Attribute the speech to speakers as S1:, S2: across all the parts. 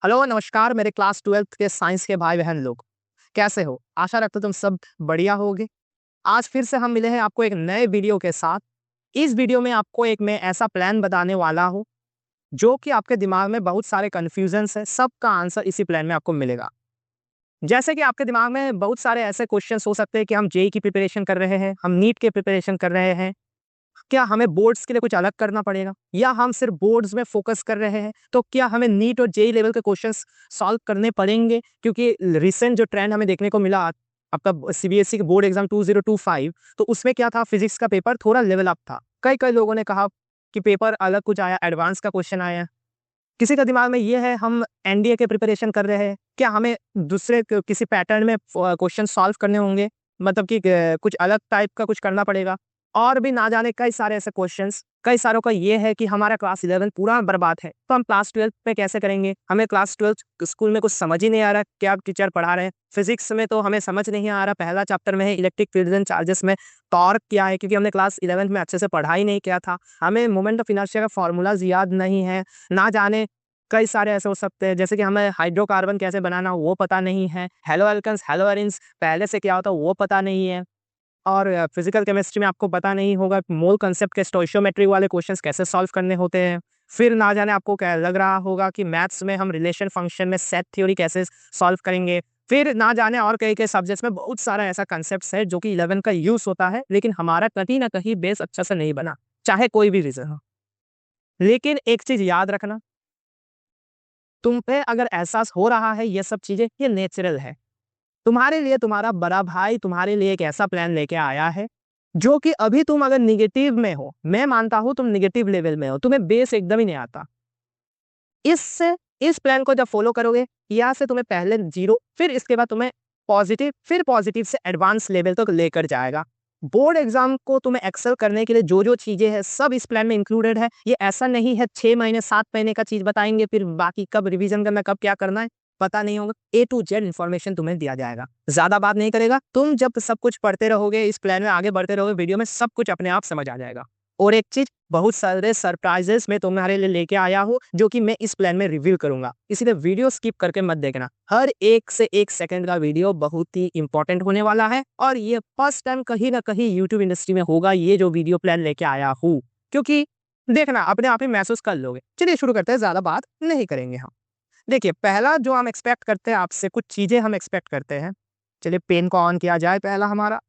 S1: Hello, नमस्कार मेरे class 12th के साइंस के भाई-बहन लोग। कैसे हो? आशा रखता हूँ तुम सब बढ़िया होगे। आज फिर से हम मिले हैं आपको एक नए वीडियो के साथ। इस वीडियो में आपको एक मैं ऐसा प्लान बताने वाला हूँ, जो कि आपके दिमाग में बहुत सारे कन्फ्यूजन्स हैं, सबका आंसर इसी प्लान में आपको मिलेगा। जैसे कि आपके दिमाग में बहुत सारे ऐसे क्वेश्चन्स हो सकते हैं कि हम जेईई की प्रिपरेशन कर रहे हैं, हम नीट की प्रिपरेशन कर रहे हैं, क्या हमें बोर्ड्स के लिए कुछ अलग करना पड़ेगा? या हम सिर्फ बोर्ड्स में फोकस कर रहे हैं, तो क्या हमें नीट और जेईई लेवल के क्वेश्चंस सॉल्व करने पड़ेंगे? क्योंकि रिसेंट जो ट्रेंड हमें देखने को मिला आपका सीबीएसई के बोर्ड एग्जाम 2025, तो उसमें क्या था, फिजिक्स का पेपर थोड़ा लेवल अप था। कई-कई लोगों ने कहा कि पेपर अलग कुछ आया, एडवांस का क्वेश्चन आया। किसी का दिमाग में ये है हम एनडीए के प्रिपरेशन कर रहे हैं, क्या हमें दूसरे किसी पैटर्न में क्वेश्चन सॉल्व करने होंगे? मतलब कि कुछ अलग टाइप का कुछ करना पड़ेगा। और भी ना जाने कई सारे ऐसे क्वेश्चंस, कई सारों का ये है कि हमारा क्लास 11 पूरा बर्बाद है, तो हम क्लास 12 में कैसे करेंगे? हमें क्लास 12 स्कूल में कुछ समझ ही नहीं आ रहा, क्या टीचर पढ़ा रहे हैं। फिजिक्स में तो हमें समझ नहीं आ रहा, पहला चैप्टर में है इलेक्ट्रिक फील्ड एंड चार्जेस में टॉर्क क्या है, क्योंकि हमने क्लास 11 में अच्छे से पढ़ा ही नहीं किया था। हमें मोमेंट ऑफ इनर्शिया का फॉर्मूलाज याद नहीं है, ना जाने कई सारे ऐसे हो सकते हैं, जैसे कि हमें हाइड्रोकार्बन कैसे बनाना वो पता नहीं है, हेलो एल्केन्स हेलो एरिन्स पहले से क्या होता है वो पता नहीं है। और फिजिकल केमिस्ट्री में आपको पता नहीं होगा मोल कांसेप्ट के स्टोइचियोमेट्री वाले क्वेश्चंस कैसे सॉल्व करने होते हैं। फिर ना जाने आपको क्या लग रहा होगा कि मैथ्स में हम रिलेशन फंक्शन में सेट थ्योरी कैसे सॉल्व करेंगे। फिर ना जाने और कई-कई सब्जेक्ट्स में बहुत सारा ऐसा कांसेप्ट्स है जो कि 11 का यूज़ होता है, लेकिन हमारा कहीं न कहीं बेस अच्छा से नहीं बना, चाहे कोई भी रीज़न हो। लेकिन एक चीज़ याद रखना, तुम पे अगर एहसास हो रहा है ये सब चीज़ें, ये नेचुरल है। तुम्हारे लिए तुम्हारा बड़ा भाई तुम्हारे लिए एक ऐसा प्लान लेके आया है, जो कि अभी तुम अगर नेगेटिव में हो, मैं मानता हूँ तुम नेगेटिव लेवल में हो, तुम्हें बेस एकदम ही नहीं आता। इससे इस प्लान को जब फॉलो करोगे, यहाँ से तुम्हें पहले 0 फिर इसके बाद तुम्हें पॉजिटिव, फिर पॉजिटिव से एडवांस लेवल तक लेकर जाएगा। बोर्ड एग्जाम को तुम्हें एक्सेल करने के लिए जो-जो चीज़ें हैं, सब इस प्लान में इंक्लूडेड है। ये ऐसा नहीं है 6 महीने, 7 महीने का चीज़ बताएँगे, फिर बाकी कब रिवीजन करना, कब क्या करना है, पता नहीं होगा। ए टू जेड इन्फॉर्मेशन तुम्हें दिया जाएगा। ज़्यादा बात नहीं करेगा, तुम जब सब कुछ पढ़ते रहोगे, इस प्लान में आगे बढ़ते रहोगे, वीडियो में सब कुछ अपने आप समझ आ जाएगा। और एक चीज़, बहुत सारे सरप्राइज़ेज़ मैं तुम्हारे लिए लेके आया हूँ, जो कि मैं इस प्लान में रिवील करूँगा। इसीलिए वीडियो स्किप करके मत देखना। हर 1 से 1 सेकंड का वीडियो बहुत ही इम्पोर्टेंट होने वाला है और ये फर्स्ट टाइम कहीं न कहीं यूट्यूब इंडस्ट्री में होगा, ये जो वीडियो प्लान लेके आया हूँ। क्योंकि देखना, अपने आप ही महसूस कर लोगे। चलिए शुरू करते हैं, ज़्यादा बात नहीं करेंगे हम। देखिए, पहला जो हम एक्सपेक्ट करते हैं आपसे, कुछ चीज़ें हम एक्सपेक्ट करते हैं। चलिए पेन को ऑन किया जाए पहला हमारा,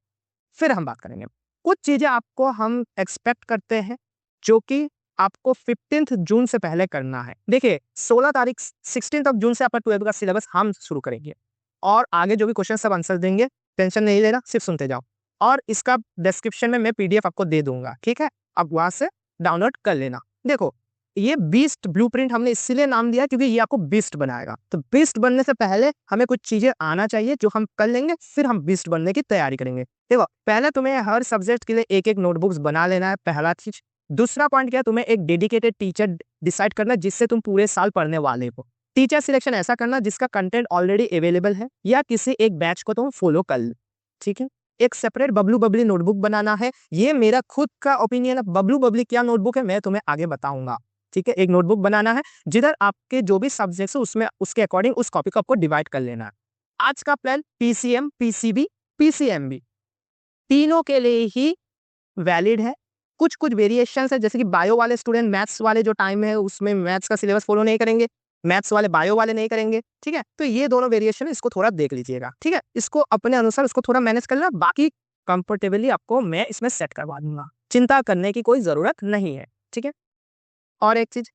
S1: फिर हम बात करेंगे। कुछ चीज़ें आपको हम एक्सपेक्ट करते हैं, जो कि आपको 15th जून से पहले करना है। देखिए, 16 तारीख 16th ऑफ जून से आपका 12th का सिलेबस हम शुरू करेंगे और आगे जो भी क्वेश्चन सब आंसर देंगे, टेंशन नहीं लेना, सिर्फ सुनते जाओ। और इसका डिस्क्रिप्शन में मैं पीडीएफ आपको दे दूँगा, ठीक है? आप वहाँ से डाउनलोड कर लेना। देखो, ये बीस्ट ब्लूप्रिंट हमने इसीलिए नाम दिया क्योंकि ये आपको बीस्ट बनाएगा। तो बीस्ट बनने से पहले हमें कुछ चीज़ें आना चाहिए जो हम कर लेंगे, फिर हम बीस्ट बनने की तैयारी करेंगे। देखो, पहले तुम्हें हर सब्जेक्ट के लिए एक-एक नोटबुक्स बना लेना है, पहला चीज़। दूसरा पॉइंट क्या है, तुम्हें एक डेडिकेटेड टीचर डिसाइड करना है जिससे तुम पूरे साल पढ़ने वाले हो। टीचर सिलेक्शन ऐसा करना जिसका कंटेंट ऑलरेडी अवेलेबल है या किसी एक बैच को तुम फॉलो कर लो, ठीक है? एक सेपरेट बबलू बबली नोटबुक बनाना है। ये मेरा खुद का ओपिनियन है, बबलू बबली क्या नोटबुक है मैं तुम्हें आगे बताऊँगा, ठीक है? एक नोटबुक बनाना है, जिधर आपके जो भी सब्जेक्ट्स है उसमें उसके अकॉर्डिंग उस कॉपी को आपको डिवाइड कर लेना है। आज का प्लान पीसीएम, पीसीबी, पीसीएमबी तीनों के लिए ही वैलिड है। कुछ-कुछ वेरिएशंस है, जैसे कि बायो वाले स्टूडेंट मैथ्स वाले जो टाइम है उसमें मैथ्स का सिलेबस फॉलो नहीं करेंगे, मैथ्स वाले बायो वाले नहीं करेंगे, ठीक है? तो ये दोनों वेरिएशन है, इसको थोड़ा देख लीजिएगा, ठीक है? इसको अपने अनुसार इसको थोड़ा मैनेज कर लेना, बाकी कंफर्टेबली आपको मैं इसमें सेट करवा दूँगा। चिंता करने की कोई ज़रूरत नहीं है, ठीक है? और एक चीज़,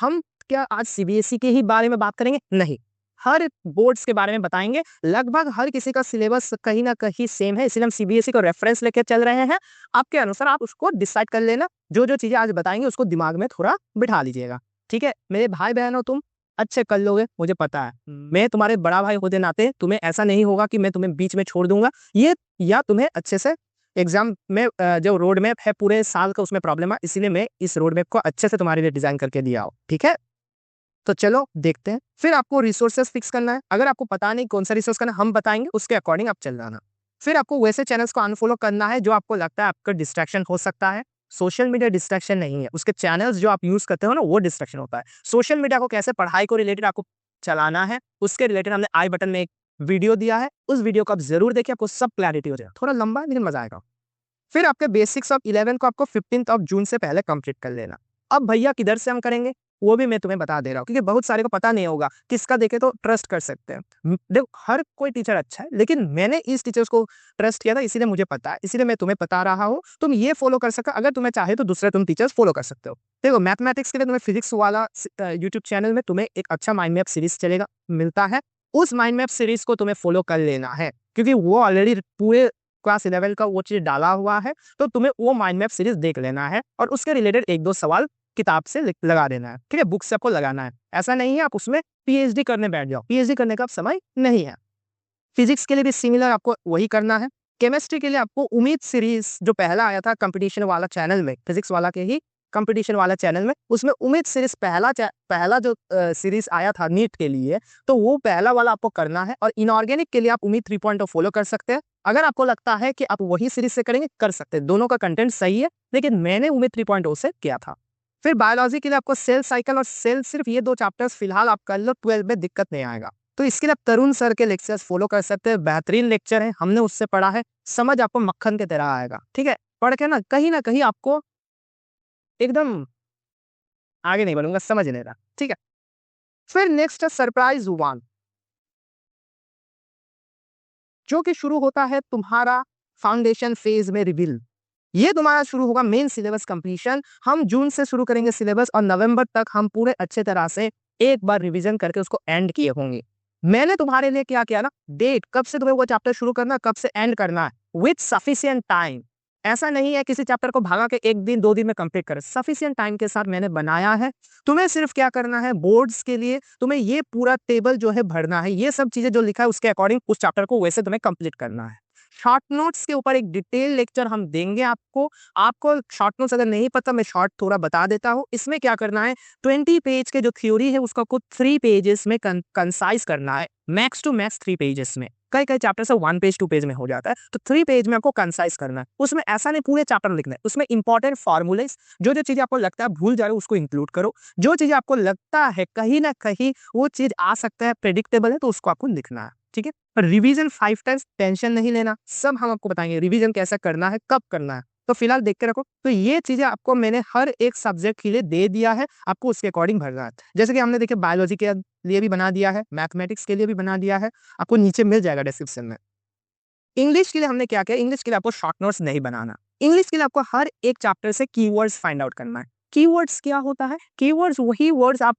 S1: हम क्या आज सीबीएसई के ही बारे में बात करेंगे? नहीं। हर बोर्ड्स के बारे में बताएँगे। लगभग हर किसी का सिलेबस कहीं न कहीं सेम है, इसीलिए हम सीबीएसई को रेफरेंस लेके चल रहे हैं। आपके अनुसार आप उसको डिसाइड कर लेना। जो-जो चीज़ें आज बताएँगे उसको दिमाग में थोड़ा बिठा लीजिएगा। ठीक है? मेरे भाई-बहन हो तुम, अच्छे कर लोगे, मुझे पता है। मैं तुम्हारे बड़ा भाई होते नाते तुम्हें ऐसा नहीं होगा कि मैं तुम्हें बीच में छोड़ दूँगा। ये या तुम्हें अच्छे से एग्ज़ाम में जो रोड मैप है पूरे साल का उसमें प्रॉब्लम है, इसीलिए मैं इस रोड मैप को अच्छे से तुम्हारे लिए डिज़ाइन करके दिया हूँ। ठीक है? तो चलो देखते हैं। फिर आपको रिसोर्सेज़ फिक्स करना है। अगर आपको पता नहीं कौन-सा रिसोर्स करना है, हम बताएँगे, उसके अकॉर्डिंग आप चल जाना। फिर आपको वैसे चैनल्स को अनफ़ॉलो करना है जो आपको लगता है आपका डिस्ट्रैक्शन हो सकता है। सोशल मीडिया डिस्ट्रैक्शन नहीं है, उसके चैनल्स जो आप यूज करते हो ना वो डिस्ट्रैक्शन होता है। सोशल मीडिया को कैसे पढ़ाई को रिलेटेड आपको चलाना है उसके रिलेटेड हमने आई बटन में एक वीडियो दिया है, उस वीडियो को आप जरूर देखिए, आपको सब क्लैरिटी हो जाएगा। थोड़ा लंबा है लेकिन मजा आएगा। फिर आपके बेसिक्स ऑफ 11 को आपको 15 ऑफ जून से पहले कंप्लीट कर लेना। अब भैया किधर से हम करेंगे वो भी मैं तुम्हें बता दे रहा हूँ, क्योंकि बहुत सारे को पता नहीं होगा, किसका देखे तो ट्रस्ट कर सकते हैं। देखो हर कोई टीचर अच्छा है, लेकिन मैंने इस टीचर्स को ट्रस्ट किया था, इसीलिए मुझे पता है, इसीलिए मैं तुम्हें बता रहा हूँ। तुम ये फॉलो कर सकते, अगर तुम्हें चाहे तो दूसरे तुम टीचर्स फॉलो कर सकते हो। देखो मैथमेटिक्स के लिए तुम्हें फिजिक्स वाला यूट्यूब चैनल में तुम्हें एक अच्छा माइंड मैप सीरीज चलेगा मिलता है, उस माइंड मैप सीरीज को तुम्हें फॉलो कर लेना है, क्योंकि वो ऑलरेडी पूरे क्लास 11 का वो चीज डाला हुआ है। तो तुम्हें वो माइंड मैप सीरीज देख लेना है और उसके रिलेटेड एक दो सवाल किताब से लगा देना है, ठीक है, बुक से आपको लगाना है। ऐसा नहीं है आप उसमें पीएचडी करने बैठ जाओ, पीएचडी करने का समय नहीं है। फिजिक्स के लिए भी सिमिलर आपको वही करना है। केमिस्ट्री के लिए आपको उम्मीद सीरीज जो पहला आया था कंपटीशन वाला चैनल में, फिजिक्स वाला के ही कंपटीशन वाला चैनल में, उसमें उम्मीद सीरीज पहला जो सीरीज आया था नीट के लिए, तो वो पहला वाला आपको करना है। और इनऑर्गेनिक के लिए आप उम्मीद 3.0 फॉलो कर सकते हैं। अगर आपको लगता है कि आप वही सीरीज से करेंगे कर सकते हैं, दोनों का कंटेंट सही है, लेकिन मैंने उम्मीद 3.0 से किया था। फिर बायोलॉजी के लिए आपको सेल साइकिल और सेल, सिर्फ ये दो चैप्टर्स फिलहाल आप कर लो, 12 में दिक्कत नहीं आएगा। तो इसके लिए आप तरुण सर के लेक्चर्स फॉलो कर सकते हैं, बेहतरीन लेक्चर है, हमने उससे पढ़ा है, समझ आपको मक्खन की तरह आएगा, ठीक है। पढ़ के ना कहीं आपको एकदम आगे नहीं बढ़ूंगा, समझ नहीं रहा, ठीक है। फिर नेक्स्ट है सरप्राइज वन, जो कि शुरू होता है तुम्हारा फाउंडेशन फेज में रिवील। ये तुम्हारा शुरू होगा मेन सिलेबस कंप्लीशन। हम जून से शुरू करेंगे सिलेबस और नवंबर तक हम पूरे अच्छे तरह से एक बार रिवीजन करके उसको एंड किए होंगे। मैंने तुम्हारे लिए क्या किया ना, डेट कब से तुम्हें वो चैप्टर शुरू करना, कब से एंड करना है, विथ सफिशिएंट टाइम। ऐसा नहीं है किसी चैप्टर को भागा के एक दिन दो दिन में कंप्लीट कर, सफिशिएंट टाइम के साथ मैंने बनाया है। तुम्हें सिर्फ क्या करना है, बोर्ड्स के लिए तुम्हें ये पूरा टेबल जो है भरना है, ये सब चीजें जो लिखा है उसके अकॉर्डिंग उस चैप्टर को वैसे तुम्हें कंप्लीट करना है। शॉर्ट नोट्स के ऊपर एक डिटेल लेक्चर हम देंगे आपको। आपको शॉर्ट नोट्स अगर नहीं पता, मैं शॉर्ट थोड़ा बता देता हूँ। इसमें क्या करना है, 20 पेज के जो थ्योरी है उसका कुछ 3 पेजेस में कंसाइज करना है, मैक्स टू मैक्स 3 पेजेस में। कई कई चैप्टर से 1 पेज 2 पेज में हो जाता है, तो 3 पेज में आपको कंसाइज करना है। उसमें ऐसा नहीं पूरे चैप्टर लिखना है, उसमें इंपॉर्टेंट फॉर्मूलेस, जो जो चीजें आपको लगता है भूल जा रहे हो उसको इंक्लूड करो, जो चीजें आपको लगता है कहीं ना कहीं वो चीज आ सकता है, प्रेडिक्टेबल है, तो उसको आपको लिखना है, ठीक है। रिवीजन 5 टाइम्स, टेंशन नहीं लेना, सब हम आपको बताएंगे रिवीजन कैसा करना है, कब करना है। तो फिलहाल देख के रखो। तो ये चीजें आपको मैंने हर एक सब्जेक्ट के लिए दे दिया है, आपको उसके अकॉर्डिंग भरना है। जैसे कि हमने देखिए बायोलॉजी के लिए भी बना दिया है, मैथमेटिक्स के लिए भी बना दिया है, आपको नीचे मिल जाएगा डिस्क्रिप्शन में। इंग्लिश के लिए हमने क्या किया, इंग्लिश के लिए आपको शॉर्ट नोट्स नहीं बनाना। इंग्लिश के लिए आपको हर एक चैप्टर से कीवर्ड्स फाइंड आउट करना है। कीवर्ड्स क्या होता है, कीवर्ड्स वही वर्ड्स आप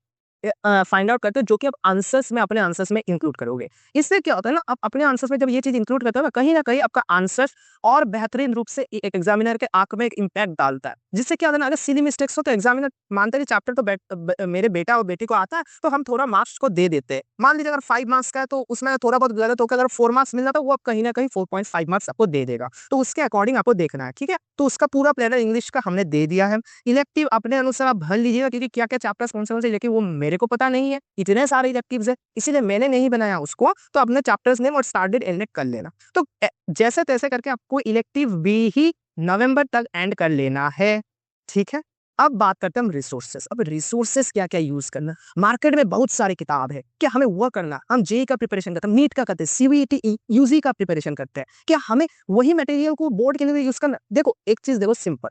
S1: फाइंड आउट करते हो जो कि आप आंसर्स में, अपने आंसर्स में इंक्लूड करोगे। इससे क्या होता है ना, आप अपने आंसर्स में जब ये चीज इंक्लूड करते हो ना कहीं आपका आंसर और बेहतरीन रूप से एक एग्जामिनर के आंख में एक इम्पैक्ट डालता है। जिससे क्या होता है ना, अगर सिली मिस्टेक्स हो तो एग्जामिनर मानते हैं चैप्टर तो मेरे बेटा और बेटी को आता है, तो हम थोड़ा मार्क्स को दे देते हैं। मान लीजिए अगर 5 मार्क्स का है तो उसमें थोड़ा बहुत गलत होकर अगर 4 मार्क्स मिल जाता है, वो आप कहीं ना कहीं 4.5 मार्क्स आपको दे देगा। तो उसके अकॉर्डिंग आपको देखना है, ठीक है। तो उसका पूरा प्लानर इंग्लिश का हमने दे दिया है। इलेक्टिव अपने अनुसार आप भर लीजिएगा, क्योंकि क्या क्या चैप्टर्स कौन से इलेक्टिव वो मेरे को पता नहीं है, इतने सारे इलेक्टिव्स है, इसीलिए मैंने नहीं बनाया उसको। तो अपने चैप्टर्स नेम और स्टार्ट डेट एंड कर लेना। तो जैसे तैसे करके आपको इलेक्टिव भी ही नवंबर तक एंड कर लेना है, ठीक है। अब बात करते हैं हम रिसोर्सेस। अब रिसोर्सेस क्या क्या यूज करना, मार्केट में बहुत सारे किताब है, क्या हमें वो करना, हम जेई का प्रिपरेशन करते हैं, नीट का करते हैं, सीबीटी यूजी का प्रिपरेशन करते हैं, क्या हमें वही मटेरियल को बोर्ड के लिए यूज करना। देखो एक चीज देखो सिंपल,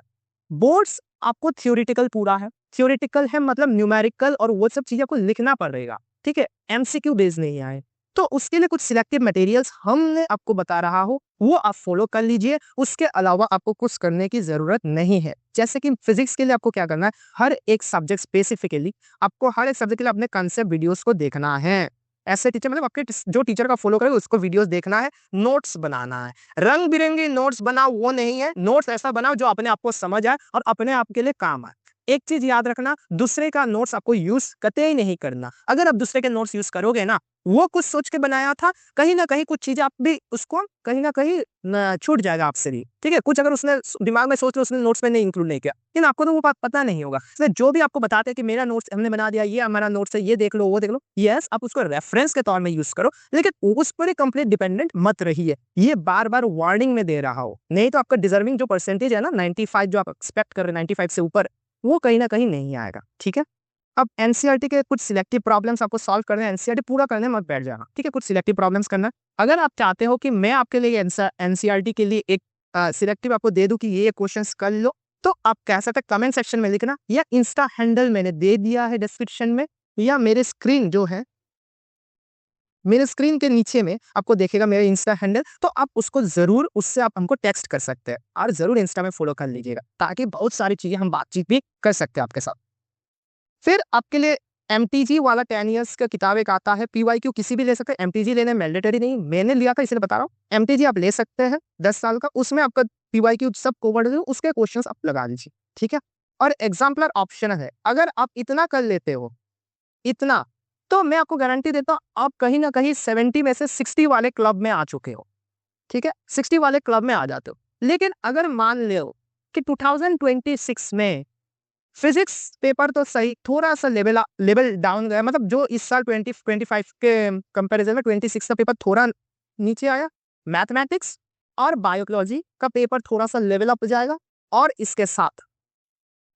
S1: बोर्ड्स आपको थ्योरेटिकल पूरा है, थ्योरेटिकल है मतलब न्यूमेरिकल और वो सब चीजें आपको लिखना पड़ेगा, ठीक है, एमसीक्यू बेस नहीं आए। तो उसके लिए कुछ सिलेक्टिव मटेरियल्स हमने आपको बता रहा हूं, वो आप फॉलो कर लीजिए। उसके अलावा आपको कुछ करने की जरूरत नहीं है। जैसे कि फिजिक्स के लिए आपको क्या करना है, हर एक सब्जेक्ट स्पेसिफिकली आपको हर एक सब्जेक्ट के लिए अपने कंसेप्ट वीडियोस को देखना है। ऐसे टीचर मतलब आपके जो टीचर का फॉलो करेगा उसको वीडियोस देखना है, नोट्स बनाना है। रंग बिरंगे नोट्स बनाओ वो नहीं है, नोट्स ऐसा बनाओ जो अपने आप को समझ आए और अपने आप के लिए काम आए। एक चीज याद रखना, दूसरे का नोट्स आपको यूज कतई ही नहीं करना। अगर आप दूसरे के नोट्स यूज करोगे ना, वो कुछ सोच के बनाया था, कहीं ना कहीं कुछ चीजें आप भी उसको कहीं ना कहीं छूट जाएगा आपसे भी, ठीक है। कुछ अगर उसने दिमाग में सोच लिया, उसने नोट्स में नहीं इंक्लूड नहीं किया, लेकिन आपको तो वो बात पता नहीं होगा। इसलिए जो भी आपको बताते हैं कि मेरा नोट्स हमने बना दिया, ये हमारा नोट्स है, ये देख लो, वो देख लो, यस आप उसको रेफरेंस के तौर में यूज करो, लेकिन उस पर कंप्लीट डिपेंडेंट मत रहिए। ये बार बार वार्निंग में दे रहा हो, नहीं तो आपका डिजर्विंग जो परसेंटेज है ना 95 जो आप एक्सपेक्ट कर रहे हैं 95 से ऊपर, वो कहीं ना कहीं नहीं आएगा, ठीक है। अब एनसीईआरटी के कुछ सिलेक्टिव प्रॉब्लम्स आपको सॉल्व करने हैं, एनसीईआरटी पूरा करने मत बैठ जाना, ठीक है। कुछ सिलेक्टिव प्रॉब्लम्स करना। अगर आप चाहते हो कि मैं आपके लिए एनसीईआरटी के लिए एक सिलेक्टिव आपको दे दूं कि ये क्वेश्चंस कर लो, तो आप कह सकते हैं कमेंट सेक्शन में लिखना, या इंस्टा हैंडल मैंने दे दिया है डिस्क्रिप्शन में, या मेरे स्क्रीन जो है, मेरे स्क्रीन के नीचे में आपको देखेगा मेरा इंस्टा हैंडल, तो आप उसको जरूर, उससे आप हमको टेक्स्ट कर सकते हैं, और जरूर इंस्टा में फॉलो कर लीजिएगा, ताकि बहुत सारी चीजें हम बातचीत भी कर सकते हैं आपके साथ। फिर आपके लिए एमटीजी वाला 10 इयर्स का किताब एक आता है, पीवाईक्यू किसी भी ले सकते हैं, एमटीजी लेना मैंडेटरी नहीं, मैंने लिया था इसलिए बता रहा हूँ। एमटीजी आप ले सकते हैं 10 साल का, उसमें आपका पीवाईक्यू सब कवर्ड है, उसके क्वेश्चंस आप लगा दीजिए, ठीक है। और एग्जाम्पलर ऑप्शन है, अगर आप इतना कर लेते हो, इतना, तो मैं आपको गारंटी देता हूँ आप कहीं ना कहीं 70 में से 60 वाले क्लब में आ चुके हो, ठीक है, 60 वाले क्लब में आ जाते हो। लेकिन अगर मान लो कि 2026 में फिजिक्स पेपर तो सही, थोड़ा सा लेवल डाउन गया, मतलब जो इस साल 2025 के कंपैरिजन में 26 का पेपर थोड़ा नीचे आया, मैथमेटिक्स और बायोलॉजी का पेपर थोड़ा सा लेवल अप जाएगा, और इसके साथ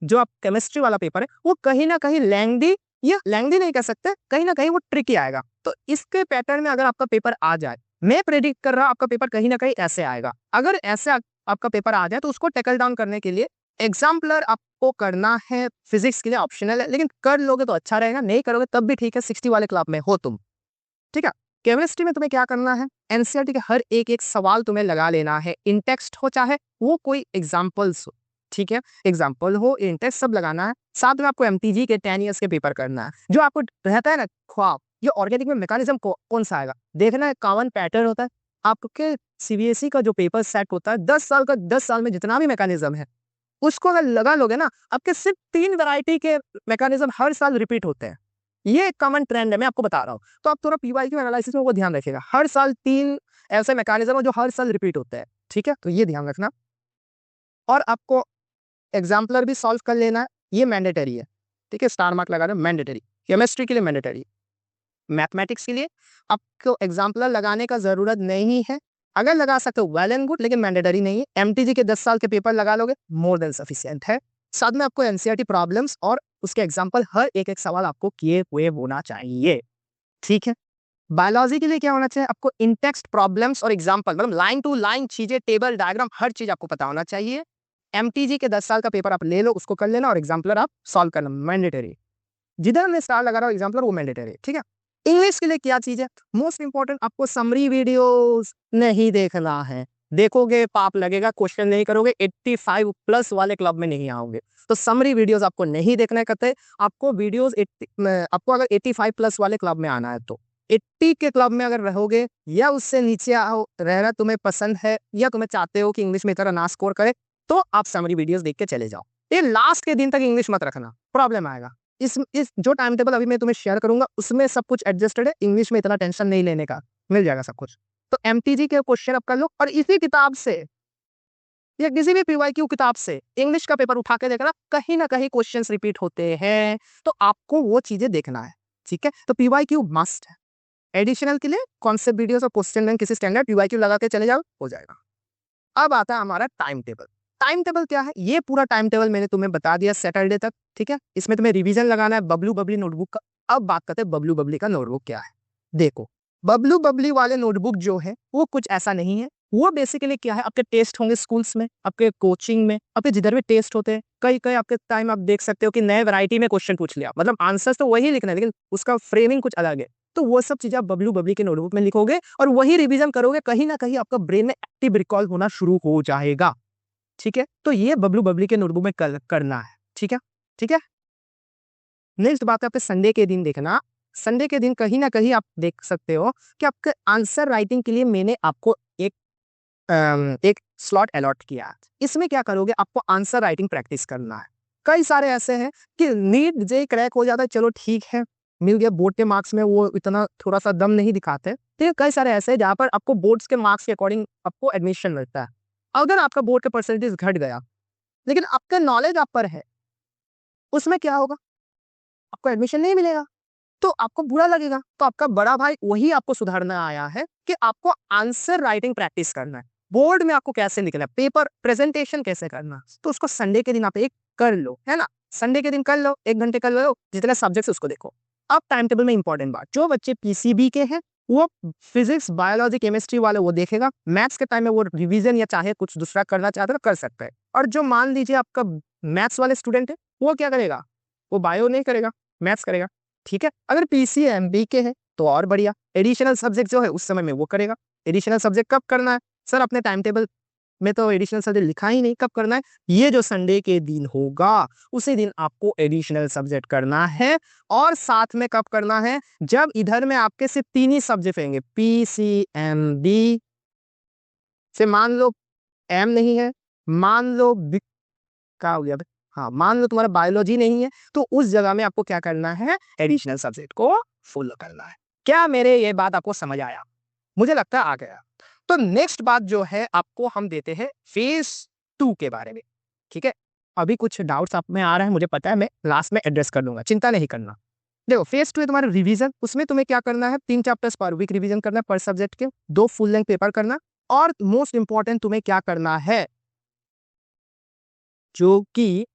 S1: जो आप केमिस्ट्री वाला पेपर है वो कहीं ना कहीं लेंदी, या लेंदी नहीं कह सकते, कहीं ना कहीं वो ट्रिकी आएगा। तो इसके पैटर्न में अगर आपका पेपर आ जाए, मैं प्रेडिक्ट कर रहा हूं आपका पेपर कहीं ना कहीं ऐसे आएगा। अगर ऐसे आपका पेपर आ जाए, तो उसको टैकल डाउन करने के लिए एग्जाम्पलर आपको करना है, फिजिक्स के लिए ऑप्शनल है, लेकिन कर लोगे तो अच्छा रहेगा, नहीं करोगे तब भी ठीक है, 60 वाले क्लब में हो तुम, ठीक है। केमिस्ट्री में तुम्हें क्या करना है, एनसीईआरटी के हर एक एक सवाल तुम्हें लगा लेना है, इन टेक्स्ट हो चाहे वो कोई एग्जाम्पल्स हो, ठीक है, एग्जाम्पल हो, इन टेक्स्ट सब लगाना है। साथ में आपको एमटीजी के 10 इयर्स के पेपर करना है, जो आपको रहता है ना ख्वाब, ये ऑर्गेनिक में मैकेनिज्म कौन सा आएगा देखना है, कॉमन पैटर्न होता है आपके सीबीएसई का जो पेपर सेट होता है 10 साल का, 10 साल में जितना भी मैकेनिज्म है उसको अगर लगा लोगे ना, आपके सिर्फ 3 वैरायटी के मैकेनिज्म हर साल रिपीट होते हैं। ये एक कॉमन ट्रेंड है, मैं आपको बता रहा हूँ। तो आप थोड़ा पीवाईक्यू एनालिसिस में वो ध्यान रखिएगा, हर साल 3 ऐसे मैकेनिज्म है जो हर साल रिपीट होते हैं, ठीक है, तो ये ध्यान रखना। और आपको एग्जाम्पलर भी सॉल्व कर लेना है, ये मैंडेटरी है, ठीक है, स्टार मार्क लगा रहे मैंडेटरी। केमिस्ट्री के लिए मैंडेटरी, मैथमेटिक्स के लिए आपको एग्जाम्पलर लगाने का जरूरत नहीं है, अगर लगा सकते हो वेल एंड गुड, लेकिन मैंडेटरी नहीं है। एमटीजी के 10 साल के पेपर लगा लोगे, मोर देन सफिशिएंट है। साथ में आपको एनसीईआरटी प्रॉब्लम्स और उसके एग्जाम्पल हर एक एक सवाल आपको किए हुए होना चाहिए, ठीक है। बायोलॉजी के लिए क्या होना चाहिए, आपको इन टेक्स्ट प्रॉब्लम्स और एग्जाम्पल, मतलब लाइन टू लाइन चीजें, टेबल डायग्राम, हर चीज आपको पता होना चाहिए। एमटीजी के 10 साल का पेपर आप ले लो, उसको कर लेना, और एग्जाम्पलर आप सॉल्व करना, मैंडेटरी। जिधर मैं स्टार लगा रहा हूँ एग्जाम्पलर, वो मैंडेटरी, ठीक है। इंग्लिश के लिए क्या चीज है, मोस्ट इंपॉर्टेंट, आपको समरी वीडियोस नहीं देखना है, देखोगे पाप लगेगा, क्वेश्चन नहीं करोगे, 85 प्लस वाले क्लब में नहीं आओगे। तो समरी वीडियोस आपको नहीं देखना कहते, आपको वीडियोस आपको अगर 85 प्लस वाले क्लब में आना है, तो 80 के क्लब में अगर रहोगे, या उससे नीचे आओ, रहना तुम्हें पसंद है, या तुम्हें चाहते हो कि इंग्लिश में इतना ना स्कोर करे, तो आप समरी वीडियोस देख के चले जाओ। ये लास्ट के दिन तक इंग्लिश मत रखना, प्रॉब्लम आएगा। इस जो टाइम टेबल अभी मैं तुम्हें शेयर करूंगा, उसमें सब कुछ एडजस्टेड है, इंग्लिश में इतना टेंशन नहीं लेने का, मिल जाएगा सब कुछ। तो एमटीजी के क्वेश्चन आप कर लो, और इसी किताब से या किसी भी पीवाईक्यू किताब से इंग्लिश का पेपर उठा के देखना, कहीं ना कहीं क्वेश्चंस रिपीट होते हैं, तो आपको वो चीजें देखना है, ठीक है। तो पीवाईक्यू मस्ट है। एडिशनल के लिए कॉन्सेप्ट वीडियोस और क्वेश्चन बैंक किसी स्टैंडर्ड पीवाईक्यू लगा के चले जाओ, हो जाएगा। अब आता है हमारा टाइम टेबल। टाइम टेबल क्या है, ये पूरा टाइम टेबल मैंने तुम्हें बता दिया सैटरडे तक, ठीक है। इसमें तुम्हें रिवीजन लगाना है बबलू बबली नोटबुक का। अब बात करते हैं बबलू बबली का नोटबुक क्या है। देखो, बबलू बबली वाले नोटबुक जो है वो कुछ ऐसा नहीं है, वो बेसिकली क्या है, आपके टेस्ट होंगे स्कूल्स में, आपके कोचिंग में, आपके जिधर भी टेस्ट होते हैं, कई कई आपके टाइम आप देख सकते हो कि नए वैरायटी में क्वेश्चन पूछ लिया, मतलब आंसर्स तो वही लिखना है, लेकिन उसका फ्रेमिंग कुछ अलग है। तो वो सब चीजें आप बबलू बबली के नोटबुक में लिखोगे, और वही रिवीजन करोगे, कहीं ना कहीं आपका ब्रेन में एक्टिव रिकॉल होना शुरू हो जाएगा, ठीक है। तो ये बबलू बबली के नोटबुक में करना है, ठीक है, ठीक है। नेक्स्ट बात है आपके संडे के दिन देखना। संडे के दिन कहीं ना कहीं आप देख सकते हो कि आपके आंसर राइटिंग के लिए मैंने आपको एक स्लॉट अलॉट किया है। इसमें क्या करोगे, आपको आंसर राइटिंग प्रैक्टिस करना है, कई सारे ऐसे हैं कि नीट जे क्रैक हो जाता है, चलो ठीक है, मिल गया बोर्ड के मार्क्स में, वो इतना थोड़ा सा दम नहीं दिखाते। तो कई सारे ऐसे हैं जहाँ पर आपको बोर्ड्स के मार्क्स के अकॉर्डिंग आपको एडमिशन मिलता है। अगर आपका बोर्ड का परसेंटेज घट गया लेकिन आपका नॉलेज आप पर है, उसमें क्या होगा, आपको एडमिशन नहीं मिलेगा तो आपको बुरा लगेगा। तो आपका बड़ा भाई वही आपको सुधारना आया है कि आपको आंसर राइटिंग प्रैक्टिस करना है, बोर्ड में आपको कैसे लिखना है, पेपर प्रेजेंटेशन कैसे करना है, तो उसको संडे के दिन आप एक कर लो, है ना। संडे के दिन कर लो, 1 घंटे कर लो, जितने सब्जेक्ट उसको देखो। अब टाइम टेबल में इंपॉर्टेंट बात, जो बच्चे पीसीबी के हैं वो फिजिक्स बायोलॉजी केमिस्ट्री वाले वो देखेगा, मैथ्स के टाइम में वो रिवीजन या चाहे कुछ दूसरा करना चाहते तो कर सकते हैं। और जो मान लीजिए आपका मैथ्स वाले स्टूडेंट है, वो क्या करेगा, वो बायो नहीं करेगा, मैथ्स करेगा, ठीक है। अगर पीसीएमबी के है तो और बढ़िया, एडिशनल सब्जेक्ट जो है उस समय में वो करेगा। एडिशनल सब्जेक्ट कब करना है सर, अपने टाइम टेबल में तो एडिशनल सब्जेक्ट लिखा ही नहीं, कब करना है, ये जो संडे के दिन होगा उसी दिन आपको एडिशनल सब्जेक्ट करना है। और साथ में कब करना है, जब इधर में आपके सिर्फ 3 ही सब्जेक्ट रहेंगे, पीसीएमबी से मान लो एम नहीं है, मान लो क्या हो गया, हाँ मान लो तुम्हारा बायोलॉजी नहीं है, तो उस जगह में आपको क्या करना है, एडिशनल सब्जेक्ट को फॉलो करना है। क्या मेरे ये बात आपको समझ आया, मुझे लगता है आ गया। तो नेक्स्ट बात जो है आपको हम देते हैं फेज 2 के बारे में, ठीक है। अभी कुछ डाउट्स आप में आ रहे हैं, मुझे पता है, मैं लास्ट में एड्रेस कर लूंगा, चिंता नहीं करना। देखो फेज 2 है तुम्हारा रिवीजन, उसमें तुम्हें क्या करना है, 3 चैप्टर्स पर वीक रिवीजन करना है, पर सब्जेक्ट के 2 फुल लेंथ पेपर करना। और मोस्ट इंपॉर्टेंट तुम्हें क्या करना है, जो कि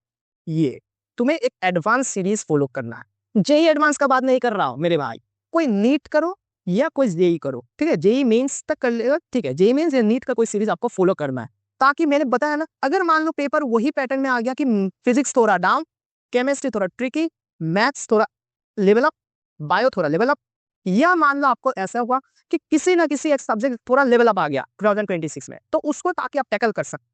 S1: ये तुम्हें एक एडवांस सीरीज फॉलो करना है। जेई एडवांस का बात नहीं कर रहा हूं मेरे भाई, कोई नीट करो या कोई जेई करो, ठीक है, जेई मेंस तक कर लेगा, ठीक है, जेई मेंस या नीट का कोई सीरीज आपको फॉलो करना है। ताकि मैंने बताया ना, अगर मान लो पेपर वही पैटर्न में आ गया कि फिजिक्स थोड़ा डाउन, केमिस्ट्री थोड़ा ट्रिकी, मैथ्स थोड़ा लेवल अप, बायो थोड़ा लेवल अप, या मान लो आपको ऐसा हुआ कि किसी ना किसी एक सब्जेक्ट थोड़ा लेवल अप आ गया 2026 में, तो उसको ताकि आप टैकल कर सकते,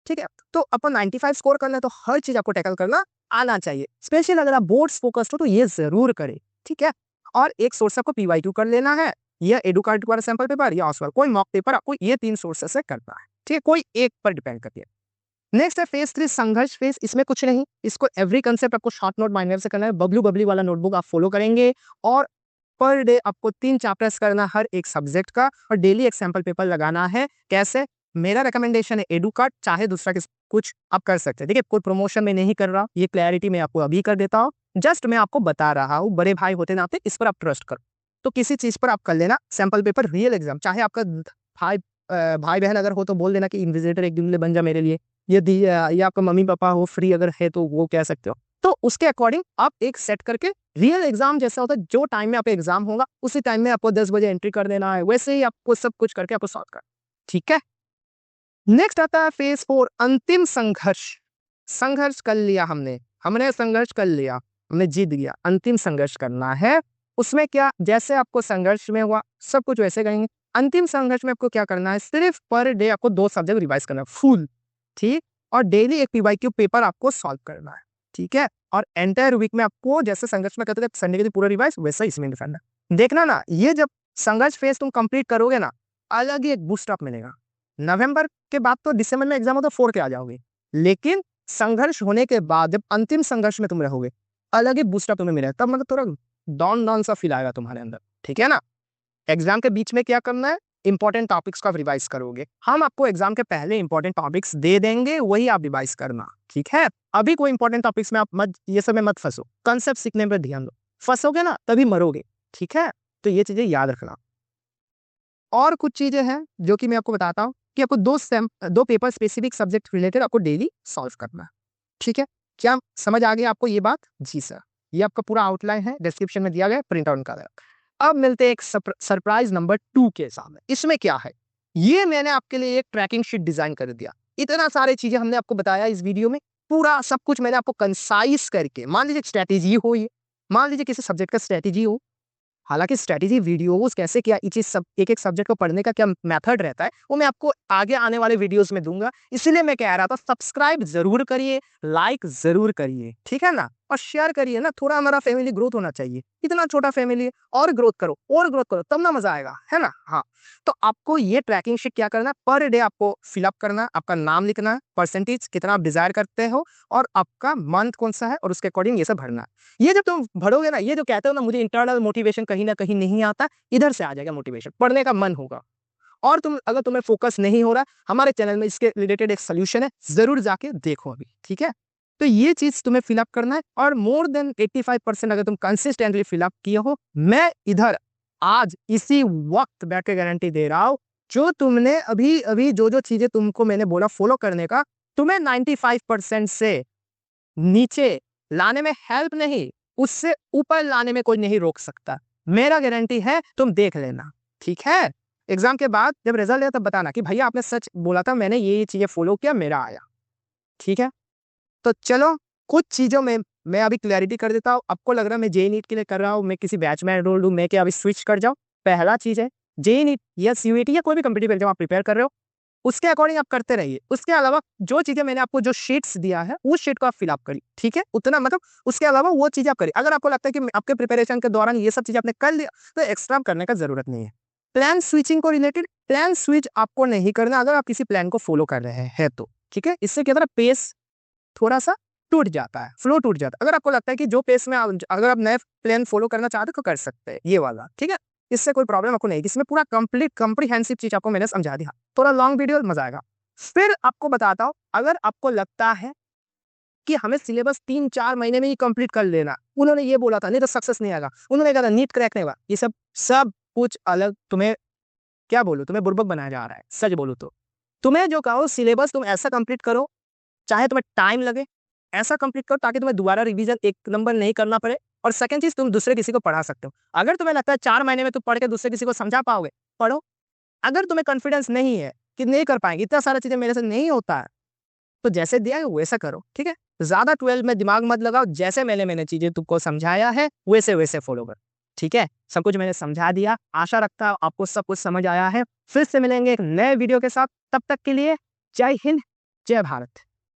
S1: ठीक है। तो अपन 95 स्कोर करना है तो हर चीज आपको टैकल करना आना चाहिए। स्पेशल अगर आप बोर्ड्स फोकस्ड हो तो ये जरूर करें, ठीक है। और एक सोर्स आपको पीवाईक्यू कर लेना है, या एडुकार्ड वाला सैंपल पेपर, या ऑस्कर कोई मॉक पेपर, आपको ये 3 सोर्सेस से करना है, ठीक है, कोई एक पर डिपेंड करती है। नेक्स्ट है फेज 3 संघर्ष फेज, इसमें कुछ नहीं, इसको एवरी कंसेप्ट आपको शॉर्ट नोट माइंड से करना है, बबलू बबली वाला नोटबुक आप फॉलो करेंगे। और पर डे आपको 3 चैप्टर्स करना हर एक सब्जेक्ट का, और डेली एक सैंपल पेपर लगाना है। कैसे, मेरा रिकमेंडेशन है एडुकार्ड, चाहे दूसरा कुछ आप कर सकते हैं, ठीक है, कोई प्रमोशन में नहीं कर रहा, ये क्लैरिटी मैं आपको अभी कर देता हूँ, जस्ट मैं आपको बता रहा हूँ, बड़े भाई होते नाते इस पर आप ट्रस्ट करो। तो किसी चीज पर आप कर लेना सैंपल पेपर, रियल एग्जाम, चाहे आपका भाई भाई बहन अगर हो तो बोल देना कि इन्विजिलेटर एक दिन ले बन जा मेरे लिए, यदि या आपका मम्मी पापा हो फ्री अगर है तो वो कह सकते हो। तो उसके अकॉर्डिंग आप एक सेट करके, रियल एग्जाम जैसा होता है, जो टाइम में आप एग्जाम होगा उसी टाइम में आपको 10 बजे एंट्री कर देना है, वैसे ही आपको सब कुछ करके आपको सॉल्व कर, ठीक है। नेक्स्ट आता है फेज 4 अंतिम संघर्ष। संघर्ष कर लिया हमने, हमने संघर्ष कर लिया, हमने जीत गया, अंतिम संघर्ष करना है। उसमें क्या, जैसे आपको संघर्ष में हुआ सब कुछ वैसे करेंगे। अंतिम संघर्ष में आपको क्या करना है, सिर्फ पर डे आपको 2 सब्जेक्ट रिवाइज करना है फुल, ठीक, और डेली एक पीवाईक्यू पेपर आपको सॉल्व करना है, ठीक है। और एंटायर वीक में आपको जैसे संघर्ष में करते थे संडे के दिन पूरा रिवाइज, वैसा इसमें भी करना है। देखना ना, ये जब संघर्ष फेज तुम कंप्लीट करोगे ना, अलग ही एक बूस्ट अप मिलेगा। नवंबर के बाद तो दिसंबर में एग्जाम हो तो 4 के आ जाओगे, लेकिन संघर्ष होने के बाद जब अंतिम संघर्ष में तुम रहोगे, अलग ही बूस्ट अप तुम्हें मिलेगा, तब मतलब थोड़ा डाउन डाउन सा फील आएगा तुम्हारे अंदर, ठीक है ना। एग्जाम के बीच में क्या करना है, इंपॉर्टेंट टॉपिक्स का रिवाइज करोगे, हम आपको एग्जाम के पहले इंपॉर्टेंट टॉपिक्स दे देंगे, वही आप रिवाइज करना, ठीक है। अभी कोई इंपॉर्टेंट टॉपिक्स में आप मत, ये सब में मत फंसो, कंसेप्ट सीखने पर ध्यान दो, फंसोगे ना तभी मरोगे, ठीक है। तो ये चीजें याद रखना। और कुछ चीजें हैं जो कि मैं आपको बताता हूँ कि आपको 2 पेपर स्पेसिफिक सब्जेक्ट रिलेटेड आपको डेली सॉल्व करना है, ठीक है। क्या समझ आ गया आपको ये बात, जी सर, ये आपका पूरा आउटलाइन है, डिस्क्रिप्शन में दिया गया, प्रिंट आउट निकाल। अब मिलते हैं एक सरप्राइज नंबर 2 के सामने। इसमें क्या है, ये मैंने आपके लिए एक ट्रैकिंग शीट डिजाइन कर दिया। इतना सारे चीजें हमने आपको बताया इस वीडियो में, पूरा सब कुछ मैंने आपको कंसाइज करके, मान लीजिए स्ट्रेटेजी हो, ये मान लीजिए किसी सब्जेक्ट का स्ट्रेटेजी हो, हालांकि स्ट्रेटेजी वीडियोस कैसे क्या एक एक सब्जेक्ट को पढ़ने का क्या मेथड रहता है वो मैं आपको आगे आने वाले वीडियोस में दूंगा। इसीलिए मैं कह रहा था सब्सक्राइब जरूर करिए, लाइक जरूर करिए, ठीक है ना। और शेयर करिए ना, थोड़ा हमारा फैमिली ग्रोथ होना चाहिए। इतना छोटा फैमिली है, और ग्रोथ करो और ग्रोथ करो, तब ना मजा आएगा, है ना। हाँ, तो आपको ये ट्रैकिंग शीट क्या करना है, पर डे आपको फिलअप करना है, आपका नाम लिखना है, परसेंटेज कितना आप डिजायर करते हो, और आपका मंथ कौन सा है, और उसके अकॉर्डिंग ये सब भरना है। ये जब तुम भरोगे ना, ये जो कहते हो ना मुझे इंटरनल मोटिवेशन कहीं ना कहीं नहीं आता, इधर से आ जाएगा मोटिवेशन, पढ़ने का मन होगा। और अगर तुम्हें फोकस नहीं हो रहा, हमारे चैनल में इसके रिलेटेड एक सोल्यूशन है, जरूर जाके देखो अभी, ठीक है। तो ये चीज तुम्हें फिलअप करना है, और मोर देन 85% अगर तुम कंसिस्टेंटली फिलअप किए हो, मैं इधर आज इसी वक्त बैठ के गारंटी दे रहा हूं, जो तुमने अभी अभी जो जो चीजें तुमको मैंने बोला फॉलो करने का, तुम्हें 95% से नीचे लाने में हेल्प नहीं, उससे ऊपर लाने में कोई नहीं रोक सकता। मेरा गारंटी है, तुम देख लेना, ठीक है। एग्जाम के बाद जब रिजल्ट आया तब बताना कि भैया आपने सच बोला था, मैंने ये चीजें फॉलो किया, मेरा आया, ठीक है। तो चलो, कुछ चीजों में मैं अभी क्लैरिटी कर देता हूँ। आपको लग रहा है मैं जेई नीट के लिए कर रहा हूँ, मैं किसी बैच में एनरोल हूँ, मैं क्या अभी स्विच कर जाऊँ। पहला चीज है, जेई नीट या सीयूईटी या कोई भी कॉम्पिटिटिव एग्जाम आप प्रिपेयर कर रहे हो, उसके अकॉर्डिंग आप करते रहिए। उसके अलावा जो चीजें मैंने आपको जो शीट्स दिया है, उस शीट को आप फिलअप करिए, ठीक है, उतना मतलब उसके अलावा वो चीजें आप करिए। अगर आपको लगता है कि आपके प्रिपरेशन के दौरान ये सब चीजें आपने कर लिया, तो एक्स्ट्रा करने का जरूरत नहीं है। प्लान स्विचिंग को रिलेटेड, प्लान स्विच आपको नहीं करना अगर आप किसी प्लान को फॉलो कर रहे हैं तो, ठीक है। इससे क्या होता है, पेस थोड़ा सा टूट जाता है, फ्लो टूट जाता है। अगर आपको लगता है कि जो पेस में अगर आप नए प्लान फॉलो करना चाहते हो तो कर सकते हैं, ये वाला, ठीक है। इससे कोई प्रॉब्लम आपको नहीं, इसमें पूरा कंप्लीट कॉम्प्रिहेंसिव चीज आपको मैंने समझा दिया। थोड़ा लॉन्ग वीडियो, मजा आएगा। फिर आपको बताता हूँ, अगर आपको लगता है कि हमें सिलेबस 3-4 महीने में ही कंप्लीट कर लेना, उन्होंने ये बोला था नहीं तो सक्सेस नहीं आएगा, उन्होंने कहा था नीट क्रैक नहीं होगा, ये सब सब कुछ अलग। तुम्हें क्या बोलूं, तुम्हें बुर्बक बनाया जा रहा है, सच बोलूं तो। तुम्हें जो कहो सिलेबस तुम ऐसा कंप्लीट करो, चाहे तुम्हें टाइम लगे, ऐसा कंप्लीट करो ताकि तुम्हें दोबारा रिवीजन एक नंबर नहीं करना पड़े। और सेकंड चीज, तुम दूसरे किसी को पढ़ा सकते हो। अगर तुम्हें लगता है 4 महीने में तुम पढ़ के दूसरे किसी को समझा पाओगे, पढ़ो। अगर तुम्हें कॉन्फिडेंस नहीं है कि नहीं कर पाएंगे, इतना सारा चीजें मेरे से नहीं होता है, तो जैसे दिया है वैसा करो, ठीक है। ज्यादा 12 में दिमाग मत लगाओ, जैसे मैंने चीजें तुमको समझाया है वैसे वैसे फॉलो करो, ठीक है। सब कुछ मैंने समझा दिया, आशा रखता हूं आपको सब कुछ समझ आया है। फिर से मिलेंगे एक नए वीडियो के साथ, तब तक के लिए जय हिंद, जय भारत।